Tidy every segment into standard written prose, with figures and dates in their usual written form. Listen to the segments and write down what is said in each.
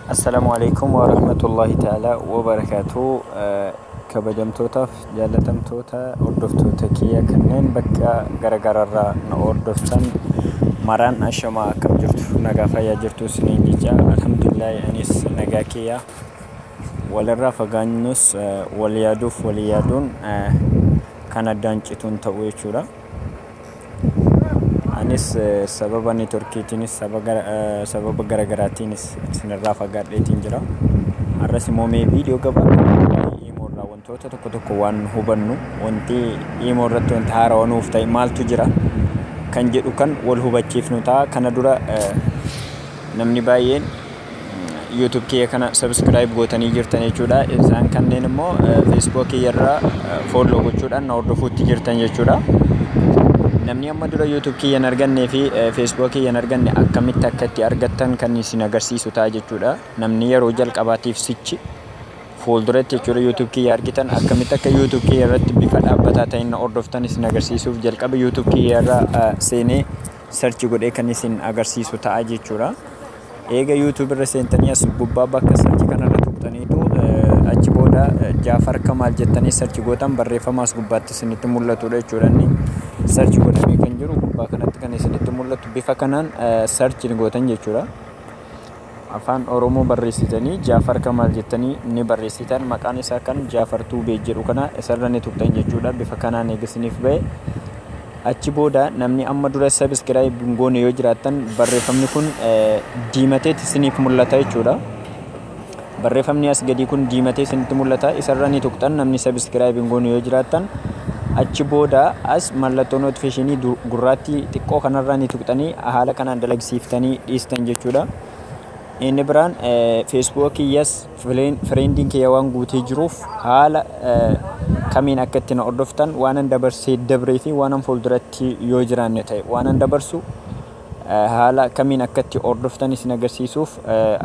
Assalamualaikum warahmatullahi ta'ala wabarakatuh. Kabajamtootaaf jaalatamtoota hordoftoota kiyya kanneen bakka garaagararraa na hordoftan maraan ashamaa akkam jirtu nagaa fayyaa jirtu isiniin jecha alhamdulillah anis nagaa kiyya walirraa fagaannus wal yaaduuf wal yaaduun kan addaan cituun ta'uu jechuudha. Anis sababa neetworkiitiinis sababa garaagaraatiinis isinirraa fagaadheetiin jira. Har'as immoo mee viidiyoo gabaabaa iimoorraa wantoota tokko tokko waan hubannu wanti iimoo irratti wanta haarawaa nuuf ta'e maaltu jira kan jedhu kan wal hubachiifnu ta'a. Kana dura namni baay'een YouTube kiyya kana subscribe gootanii jirtan jechuudha. Isaan kanneen immoo Facebook kiyyarraa follow gochuudhaan na hordofuutti jirtan jechuudha. Namni amma dura YouTube kiyya hin argannee fi Facebook kiyya hin arganne akkamitti akka itti argattan kan isin agarsiisu ta'a jechuudha. Namni yeroo jalqabaatiif sichi fuulduratti jechuudha YouTube kiyya argitan akkamitti akka YouTube kiyya irratti bifa dhaabbataa ta'een na hordoftan isin agarsiisuuf jalqaba YouTube kiyya irraa seenee search godhee kan isin agarsiisu ta'a jechuudha. Eega YouTube irra seentanii as gubbaa bakka search kanarra tuqxaniitu achi booda Jaafar Kamaal jettanii search gootan barreeffama as gubbaatti isinitti mul'atudha jechuudha. Search godhamee kan jiru gubbaa kanatti kan isinitti mul'atu bifa kanaan search gootan jechuudha. Afaan Oromoo barreessitanii Jaafar Kamaal jettanii ni barreessitan maqaan isaa kan Jaafar Tuubee jedhu kana isarra ni tuqxan jechuudha. Bifa kanaan eegisiniif ba'e achi booda namni amma dura subscribe goone yoo jiraattan barreeffamni kun diimateet isiniif mul'ata jechuudha. Barreeffamni as gadii kun diimatee isinitti mul'ata. Isarra ni tuqxan namni subscribe goone yoo jiraattan achi booda as mallattoo notificationii gurraattii xiqqoo kanarraa ni tuqxanii haala kanaan dalagsiiftanii dhiistan jechuudha. Inni biraan Facebook kiyyas friendiin kiyya waan guutee jiruuf haala kamiin akka itti na hordoftan waan an dabarsee dabree fi waan an fuulduratti yoo jiraanne ta'e waan an dabarsu haala kamiin akka itti hordoftan isin agarsiisuuf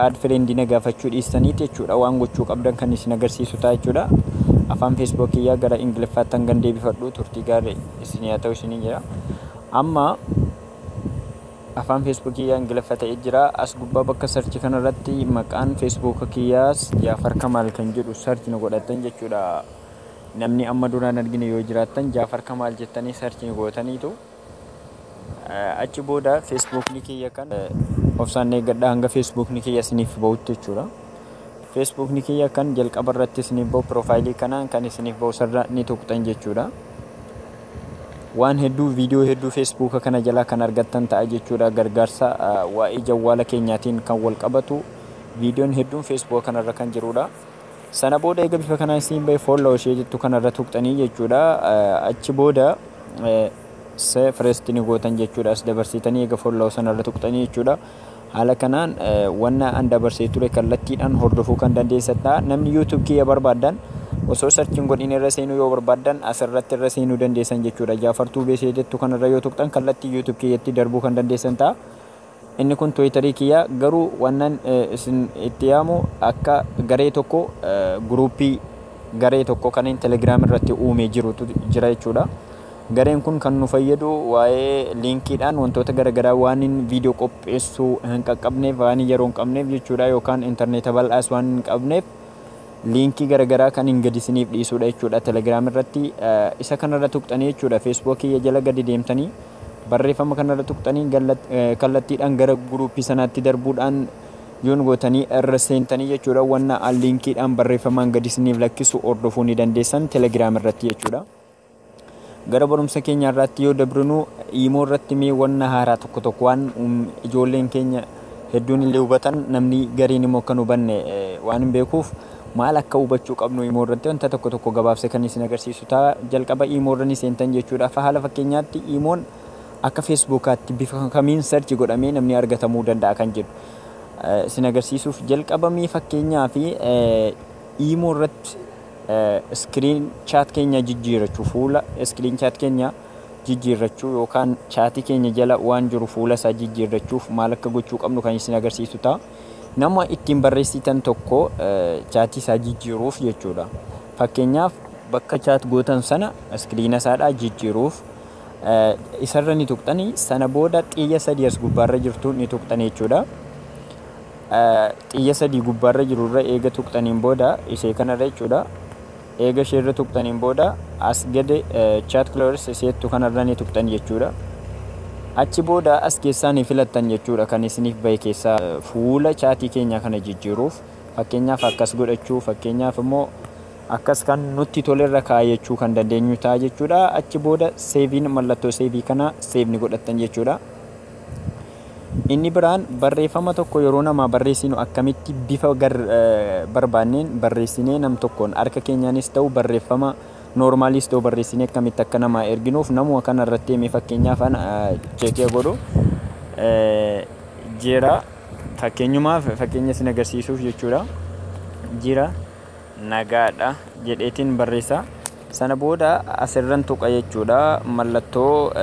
add friendii na gaafachuu dhiistaniiti jechuudha. Waan gochuu qabdan kan isin agarsiisu ta'a jechuudha. Afaan Facebook kiyyaa gara Ingiliffaattan kan deebifadhu turtii gaarii isin haa ta'u isin jira. Amma afaan Facebook kiyyaa Ingiliffa ta'ee jira. As gubbaa bakka search kanarratti maqaan Facebook kiyyaas Jaafar Kamaal kan jedhu search ni godhattan jechuudha. Namni amma duraan argine yoo jiraattan Jaafar Kamaal jettanii search ni gootaniitu achi booda Facebook kiyya kan ofsaan eeggadhaa hanga Facebook kiyya isiniif ba'utti jechuudha. Facebook kiyya kan jalqaba irratti isiniif ba'u profaayilii kanaan kan isiniif ba'u sarara ni tuqxan jechuudha. Waan hedduu viidiyoo hedduu Facebook kana jalaa kan argattan ta'a jechuudha. Gargaarsa waa'ee jawwaala keenyaatiin kan wal qabatu viidiyoon hedduun Facebook kanarra kan jirudha. Sana booda eega bifa kanaan isin ba'e follow ishee jettu kanarra tuqxanii jechuudha. Achi booda first ni gootan jechuudha. As dabarsitanii eega follow sanarra tuqxanii jechuudha. Haala kanaan wanna an dabarsee ture kallattiidhaan hordofuu kan dandeessan ta'a. Namni YouTube kiyya barbaadan osoo searching godhin irra seenuu yoo barbaadan asirratti irra seenuu dandeessan jechuudha. Jaafar Tuubee ishee jettu kanarra yoo tuqxan kallattii YouTube kiyyatti darbuu kan dandeessan ta'a. Inni kun Twitter kiyya garuu wannan isin itti yaamu akka garee tokko gruupii garee tokko kanneen Telegram irratti uumee jirutu jira jechuudha. Gareen kun kan nu fayyadu waa'ee linkiidhaan wantoota garaagaraa waan viidiyoo qopheessuu hin qaqqabneef waan yeroo hin qabneef jechuudha yookaan intarneeta bal'aas waan hin qabneef linkii garaagaraa kan hin gadi isiniif dhiisudha jechuudha. Telegram irratti isa kanarra tuqxanii jechuudha. Facebook kiyya jala gadi deemtanii barreeffama kanarra tuqxanii kallattiidhaan gara gruupii sanaatti darbuudhaan yoon gootanii irra seentanii jechuudha. Wanna linkiidhaan barreeffamaan gadi isiniif lakkisu hordofuu ni dandeessan Telegram irratti jechuudha. Gara barumsa keenya irratti yoo dabrinu iimoo irratti mee wanna haaraa tokko tokko waan ijoolleen keenya hedduun illee hubatan namni gariin immoo kan hubanne waan hin beekuuf maal akka hubachuu qabnu iimoo irratti wanta tokko tokko gabaabse kan isin agarsiisu ta'a. Jalqaba iimoo irra ni seentan jechuudha. Haala fakkeenyaatti iimoon akka Facebookaatti bifa kamiin search godhamee namni argatamuu danda'a kan jedhu isin agarsiisuuf jalqabamii fakkeenyaa fi iimoo irratti screen chat keenya jijjiirrachuu fuula screen chat keenya jijjiirrachuu yookaan chaatii keenya jala waan jiru fuula isaa jijjiirrachuuf maal akka gochuu qabnu kan isin agarsiisu ta'a. Nama ittiin barreessitan tokko chaatii isaa jijjiiruuf jechuudha. Fakkeenyaaf bakka chat gootan sana screen isaadhaa jijjiiruuf isarra ni tuqxanii sana booda xiyya sadii as gubbaarra jirtu ni tuqxanii jechuudha. xiyya sadii gubbaarra jirurra eega tuqxaniin booda ishee kanarra jechuudha. Eega isheerra tuqxaniin booda as gadi chat close iseettu kanarra ni tuqxan jechuudha. Achi booda as keessaa ni filattan jechuudha kan isiniif bahe keessaa fuula chaatii keenya kana jijjiiruuf. Fakkeenyaaf akkas godhachuu, fakkeenyaaf immoo akkas kan nutti tolerra kaayachuu kan dandeenyu ta'a jechuudha. Achi booda seeviin mallattoo seevii kana seevni godhattan jechuudha. Inni biraan barreeffama tokko yeroo namaa barreessinu akkamitti bifa barbaanneen barreessinee nam tokkoon harka keenyaanis ta'u barreeffama noormaaliis ta'u barreessinee akkamitti akka namaa erginuuf namuma kana irratti himee fakkeenyaaf cheekee godhu jira. Fakkeenyumaaf fakkeenya isin agarsiisuuf jechuudha. Jira nagaadha jedheetiin barreessa. Sana booda asirran tuqa jechuudha. Mallattoo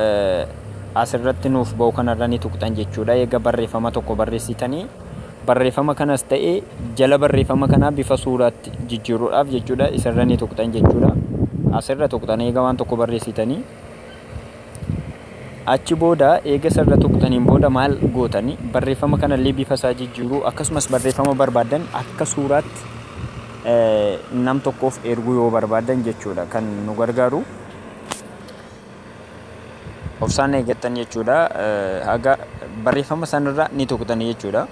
asirratti nuuf ba'u kanarra ni tuqxan jechuudha. Eega barreeffama tokko barreessitanii barreeffama kanas ta'ee jala barreeffama kanaa bifa suuraatti jijjiiruudhaaf jechuudha isarra ni tuqxan jechuudha. Asirra tuqxan eega waan tokko barreessitanii achi booda eega sarra tuqxaniin booda maal gootanii barreeffama kanallee bifa isaa jijjiiruu akkasumas barreeffama barbaadan akka suuraatti nam tokkoof erguu yoo barbaadan jechuudha kan nu gargaaru. Obsaan eeggattan jechuudha. Haga barreeffama sanarra ni tuqxanii jechuudha.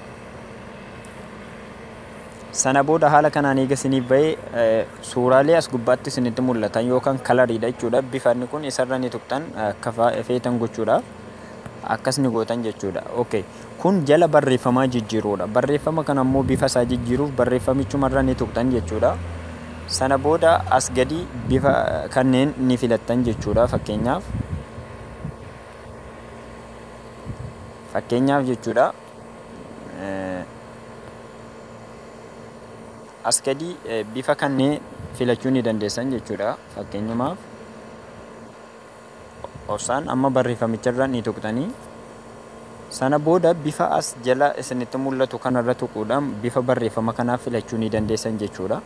Sana booda haala kanaan eega isiniif bahee suuraalee as gubbaatti isinitti mul'atan yookaan kalariidha jechuudha. Bifanni kun isarra ni tuqxan akka feetan gochuudhaaf akkas ni gootan jechuudha. Okay. Kun jala barreeffamaa jijjiiruudha. Barreeffama kana immoo bifa isaa jijjiiruuf barreeffamichumarra ni tuqxan jechuudha. Sana booda as gadi bifa kanneen ni filattan jechuudha. Fakkeenyaaf jechuudha. As gadi bifa kanneen filachuu ni dandeessan jechuudha. Fakkeenyumaaf obsaan amma barreeffamicharra ni tuqxanii. Sana booda bifa as jala isinitti mul'atu kanarra tuquudhaan bifa barreeffama kanaa filachuu ni dandeessan jechuudha.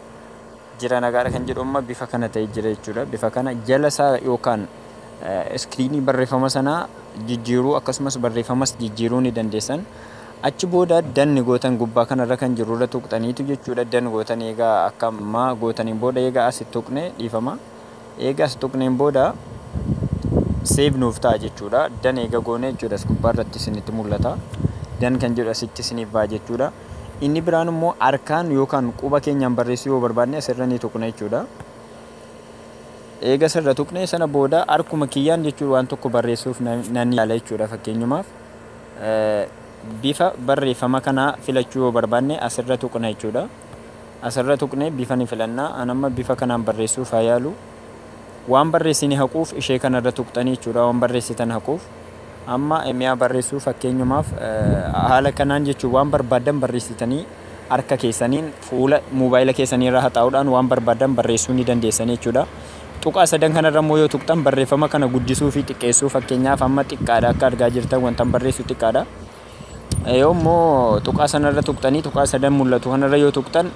Jira nagaadha kan jedhu amma bifa kana ta'ee jira jechuudha. Bifa kana jala isaa yookaan iskiriinii barreeffama sanaa jijjiiruu akkasumas barreeffamas jijjiiruu ni dandeessan. Achi booda danni gootan gubbaa kanarra kan jirurra tuqxaniitu jechuudha. Dan gootan eegaa akkamaa gootaniin booda eegaa as tuqne dhiifama. Eegaa as tuqneen booda seef nuuf ta'a jechuudha. Dan eega goone jechuudha as gubbaarratti isinitti mul'ata. Dan kan jedhu asitti isiniif ba'a jechuudha. Inni biraan immoo harkaan yookaan quba keenyaan barreessuu yoo barbaadne asirra ni tuqna jechuudha. Eega asirra tuqne sana booda harkuma kiyyaan jechuudha waan tokko barreessuuf nan yaala jechuudha. Fakkeenyumaaf bifa barreeffama kanaa filachuu yoo barbaanne asirra tuqna jechuudha. Asirra tuqne bifa ni filannaa. Anamma bifa kanaan barreessuuf haa yaalu. Waan barreessine haquuf ishee kanarra tuqxanii jechuudha. Waan barreessitan haquuf amma mi'a barreessuu fakkeenyumaaf haala kanaan jechuun waan barbaadan barreessitanii harka keessaniin fuula moobaayila keessaniirra haxaa'uudhaan waan barbaadan barreessuu ni dandeessan jechuudha. Tuqaa sadan kanarra immoo yoo tuqxan barreeffama kana guddisuu fi xiqqeessuu fakkeenyaaf amma xiqqaadha akka argaa jirtan wanta barreessu xiqqaadha. Yoommoo tuqaa sanarra tuqxanii tuqaa sadan mul'atu kanarra yoo tuqxan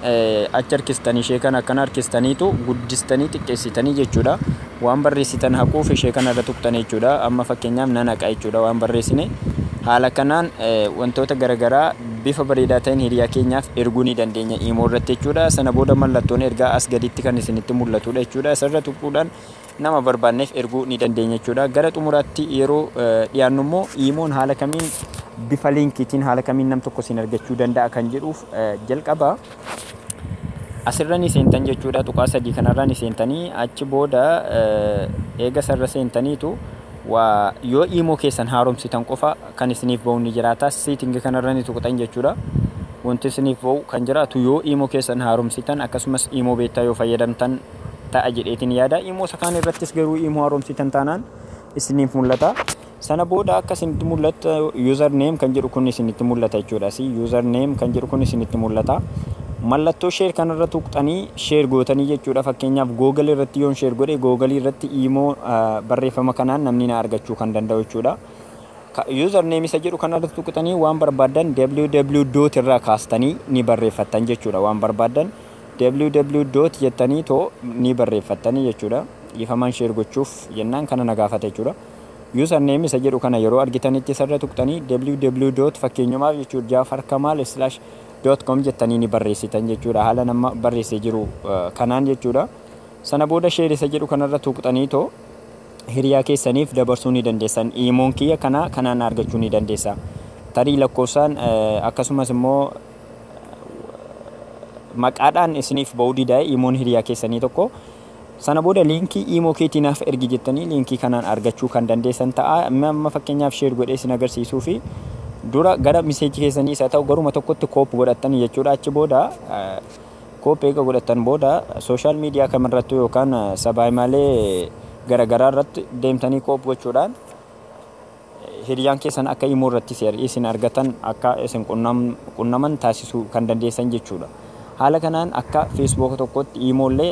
achi harkistanii ishee kana akkana harkistaniitu guddistanii xiqqeessitanii jechuudha. Waan barreessitan haquuf ishee kanarra tuqxan jechuudha. Amma fakkeenyaaf nan haqa jechuudha waan barreessine. Haala kanaan wantoota garaagaraa bifa bareedaa ta'een hiriyaa keenyaaf erguu ni dandeenya imoo irratti jechuudha. Sana booda mallattoon ergaa as gaditti kan isinitti mul'atudha jechuudha. Asirra tuquudhaan nama barbaanneef erguu ni dandeenya jechuudha. Gara xumuraatti yeroo dhiyaannu immoo imoon haala kamiin bifa liinkiitiin haala kamiin nam tokko isin argachuu danda'a kan jedhuuf jalqaba asirra ni seentan jechuudha. Tuqaa sadii kanarra ni seentanii achi booda eega sarra seentaniitu yoo imo keessan haaromsitan qofa kan isiniif ba'u ni jiraata. Seetingi kanarra ni tuqxan jechuudha. Wanti isiniif ba'u kan jiraatu yoo imo keessan haaromsitan akkasumas imo beektaa yoo fayyadamtan ta'a jedheetiin yaada. Imo sakaan irrattis garuu imo haaromsitan taanaan isiniif mul'ata. Sana booda akka isinitti mul'atu username kan jedhu kun isinitti mul'ata jechuudha. Username kan jedhu kun isinitti mul'ata. Mallattoo share kanarra tuqxanii share gootanii jechuudha. Fakkeenyaaf Google irratti yoon share godhe Google irratti imo barreeffama kanaan namni na argachuu kan danda'u jechuudha. Username isa jedhu kanarra tuqxanii waan barbaadan www irraa kaastanii ni barreeffattan jechuudha. Waan barbaadan www jettanii too ni barreeffattanii jechuudha. Ifaman share gochuuf jennaan kana na gaafata jechuudha. Username isa jedhu kana yeroo argitanitti sarra tuqxanii www fakkeenyumaaf jechuudha Jaafar Kamal .com jettanii ni barreessitan jechuudha. Haala nama barreessee jiru kanaan jechuudha. Sana booda share isa jedhu kanarra tuqxanii too hiriyaa keessaniif dabarsuu ni dandeessan. Imoon kiyya kanaan argachuu ni dandeessa. Tarii lakkoofsaan akkasumas immoo maqaadhaan isiniif ba'uu didaa'e imoon hiriyaa keessanii tokko. Sana booda liinkii imoo keetiinaaf ergi jettanii liinkii kanaan argachuu kan dandeessan ta'a. Amma fakkeenyaaf share godhee isin agarsiisuu fi dura gara miseejii keessanii isa ta'u garuma tokkotti koop godhattan jechuudha. Achi booda koop eega godhattan booda sooshaal miidiyaa kamirrattuu yookaan sabaa malee garagaraa irratti deemtanii koop gochuudhaan hiriyaan keessan akka imoo irratti isin argatan akka isin qunnaman taasisuu kan dandeessan jechuudha. Haala kanaan akka Facebook tokkotti imoollee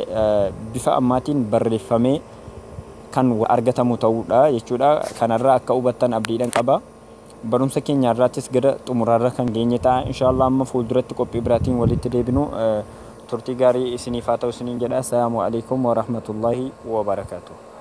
bifa ammaatiin barreeffamee kan argatamu ta'uudha jechuudha. Kanarraa akka hubattan abdiidhaan qaba. Barumsa keenya irraattis gara xumuraarra kan geenye ta'a. Inshallah amma fuulduratti qophii biraatiin walitti deebinu turtii gaarii isiniif haa ta'u isiniin jedha. Assalaamu alaikum wa rahmatullahi wa barakatuh.